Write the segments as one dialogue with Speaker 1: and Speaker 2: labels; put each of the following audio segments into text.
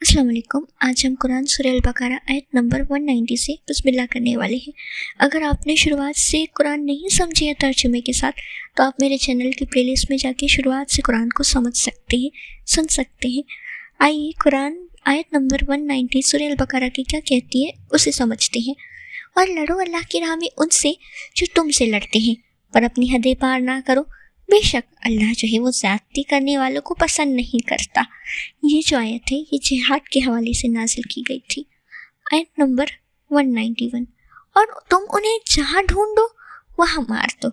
Speaker 1: अस्सलाम वालेकुम। आज हम कुरान सूरह अल-बकरा आयत नंबर 190 से बिस्मिल्लाह करने वाले हैं। अगर आपने शुरुआत से कुरान नहीं समझे या तर्जुमे के साथ, तो आप मेरे चैनल की प्लेलिस्ट में जाके शुरुआत से कुरान को समझ सकते हैं, सुन सकते हैं। आइए कुरान आयत नंबर 190 सूरह अल-बकरा की क्या कहती है उसे समझते हैं। और लड़ो अल्लाह की राह में उनसे जो तुमसे लड़ते हैं, पर अपनी हदें पार ना करो। बेशक अल्लाह जो है वो ज़्यादती करने वालों को पसंद नहीं करता। ये जो आयत है ये जिहाद के हवाले से नाजिल की गई थी। आयत नंबर 191। और तुम उन्हें जहाँ ढूंढो वहाँ मार दो,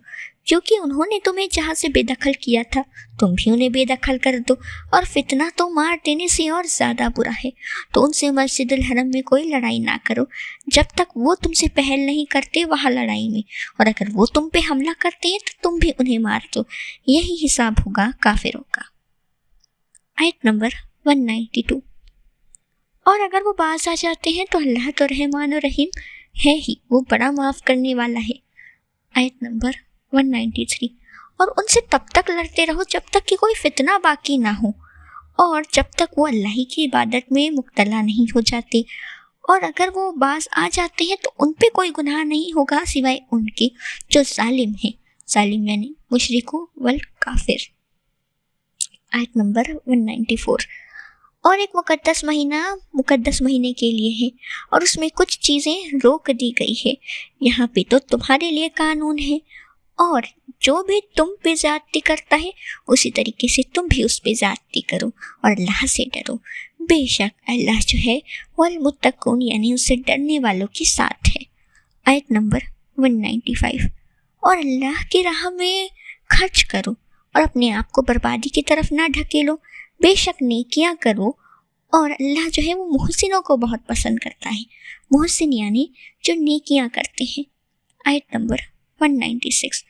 Speaker 1: क्योंकि उन्होंने तुम्हें जहाँ से बेदखल किया था तुम भी उन्हें बेदखल कर दो, और फितना तो मार देने से और ज़्यादा बुरा है। तो उनसे मस्जिदुल हरम में कोई लड़ाई ना करो जब तक वो तुमसे पहल नहीं करते वहाँ लड़ाई में, और अगर वो तुम पे हमला करते हैं तो तुम भी उन्हें मार दो। यही हिसाब होगा काफिरों का। आयत नंबर 192। और अगर वो बाज आ जाते हैं तो अल्लाह तो रहमान और रहीम है ही, वो बड़ा माफ़ करने वाला है। आयत नंबर 193। और उनसे तब तक लड़ते रहो जब तक कि कोई फितना बाकी ना हो, और जब तक वो अल्लाह की इबादत में मुब्तला नहीं हो जाते। और अगर वो बाज आ जाते हैं तो उन पे कोई गुनाह नहीं होगा सिवाय उनके जो जालिम हैं। जालिम यानी मुशरिको वल काफिर। आयत नंबर 194। और एक मुकद्दस महीने के लिए है, और उसमें कुछ चीज़ें रोक दी गई है। यहाँ पे तो तुम्हारे लिए कानून है, और जो भी तुम पे ज़्यादती करता है उसी तरीके से तुम भी उस पे ज़्यादती करो, और अल्लाह से डरो। बेशक अल्लाह जो है वल मुत्तकून यानी उससे डरने वालों के साथ है। आयत नंबर 195। और अल्लाह की राह में खर्च करो, और अपने आप को बर्बादी की तरफ ना ढकेलो। बेशक नेकियां करो, और अल्लाह जो है वो मुहसिनों को बहुत पसंद करता है। मुहसिन यानी जो नेकियां करते हैं। आयत नंबर 196।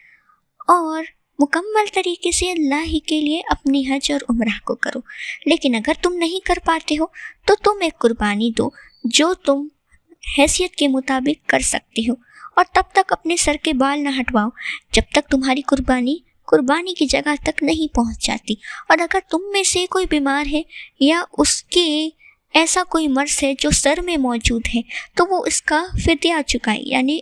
Speaker 1: और मुकम्मल तरीके से अल्लाह ही के लिए अपनी हज और उम्रह को करो, लेकिन अगर तुम नहीं कर पाते हो तो तुम एक कुर्बानी दो जो तुम हैसियत के मुताबिक कर सकते हो, और तब तक अपने सर के बाल न हटवाओ जब तक तुम्हारी कुर्बानी की जगह तक नहीं पहुंच जाती। और अगर तुम में से कोई बीमार है या उसके ऐसा कोई मर्ज है जो सर में मौजूद है, तो वो इसका फिदिया चुकाए यानी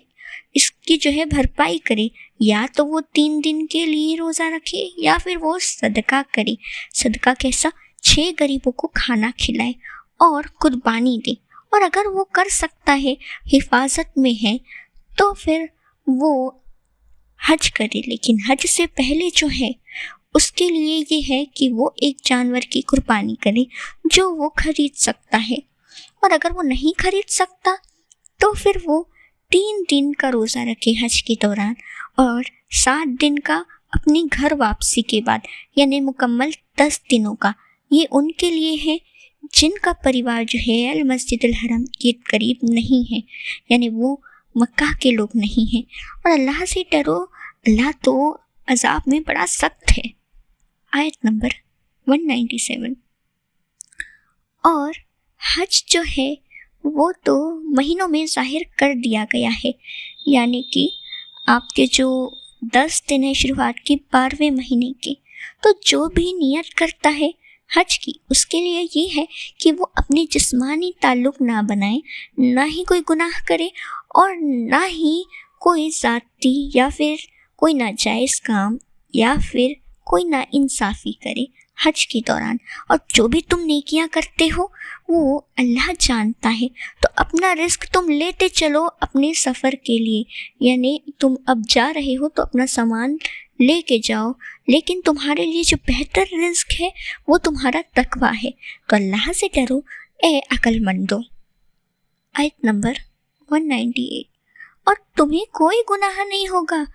Speaker 1: इसकी जो है भरपाई करे। या तो वो 3 दिन के लिए रोज़ा रखे या फिर वो सदका करे। सदका कैसा? 6 गरीबों को खाना खिलाए और कुर्बानी दे। और अगर वो कर सकता है, हिफाजत में है, तो फिर वो हज करे। लेकिन हज से पहले जो है उसके लिए ये है कि वो एक जानवर की कुर्बानी करे जो वो खरीद सकता है। और अगर वो नहीं खरीद सकता तो फिर वो 3 दिन का रोज़ा रखे हज के दौरान, और 7 दिन का अपनी घर वापसी के बाद, यानी मुकम्मल 10 दिनों का। ये उनके लिए है जिनका परिवार जो है अल मस्जिदुल हरम के करीब नहीं है, यानी वो मक्का के लोग नहीं हैं। और अल्लाह से डरो, अल्लाह तो अजाब में बड़ा सख्त है। आयत नंबर 197। और हज जो है वो तो महीनों में ज़ाहिर कर दिया गया है, यानी कि आपके जो 10 दिन है शुरुआत के 12वें महीने के, तो जो भी नियत करता है हज की, उसके लिए ये है कि वो अपने जिस्मानी ताल्लुक़ ना बनाए, ना ही कोई गुनाह करे, और ना ही कोई ज़ाती या फिर कोई नाजायज़ काम या फिर कोई नाइंसाफ़ी करे हज के दौरान। और जो भी तुम नेकियां करते हो वो अल्लाह जानता है। तो अपना रिस्क तुम लेते चलो अपने सफ़र के लिए, यानी तुम अब जा रहे हो तो अपना सामान लेके जाओ, लेकिन तुम्हारे लिए जो बेहतर रिस्क है वो तुम्हारा तकवा है। तो अल्लाह से डरो ए अक्लमंदो। आयत नंबर 198। और तुम्हें कोई गुनाह नहीं होगा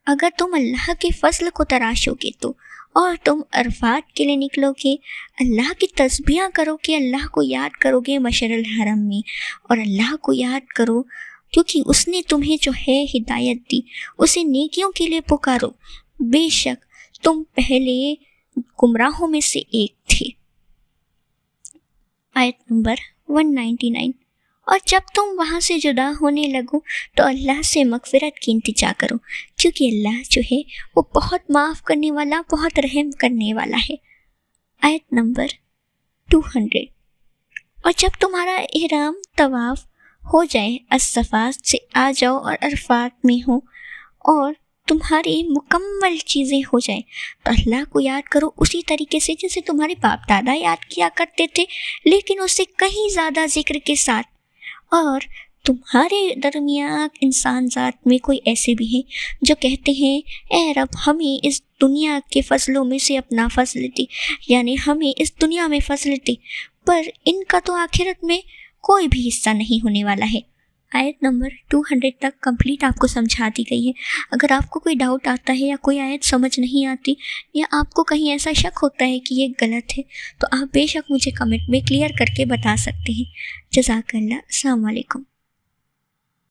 Speaker 1: अगर तुम अल्लाह के फजल को तराशोगे तो, और तुम अरफात के लिए निकलोगे, अल्लाह की तस्बीह करोगे, अल्लाह को याद करोगे मशअरुल हरम में, और अल्लाह को याद करो क्योंकि उसने तुम्हें जो है हिदायत दी, उसे नेकियों के लिए पुकारो। बेशक तुम पहले गुमराहों में से एक थे। आयत नंबर 199। और जब तुम वहाँ से जुदा होने लगो तो अल्लाह से मगफिरत की इंतजा करो, क्योंकि अल्लाह जो है वो बहुत माफ़ करने वाला, बहुत रहम करने वाला है। आयत नंबर 200। اور جب تمہارا احرام طواف ہو جائے، الصفا سے آ جاؤ اور عرفات میں ہو اور تمہاری مکمل چیزیں ہو جائیں تو اللہ کو یاد کرو اسی طریقے سے جیسے تمہارے باپ دادا یاد کیا کرتے تھے، لیکن اس سے کہیں زیادہ ذکر کے ساتھ۔ اور تمہارے درمیان انسان ذات میں کوئی ایسے بھی ہیں جو کہتے ہیں اے رب ہمیں اس دنیا کے فضلوں میں سے اپنا فضل دی، یعنی ہمیں اس دنیا میں فضل دی، پر ان کا تو آخرت میں کوئی بھی حصہ نہیں ہونے والا ہے۔ آیت نمبر 200 تک کمپلیٹ آپ کو سمجھا دی گئی ہے۔ اگر آپ کو کوئی ڈاؤٹ آتا ہے یا کوئی آیت سمجھ نہیں آتی یا آپ کو کہیں ایسا شک ہوتا ہے کہ یہ غلط ہے تو آپ بے شک مجھے کمنٹ میں کلیئر کر کے بتا سکتے ہیں۔ جزاک اللہ، السلام علیکم۔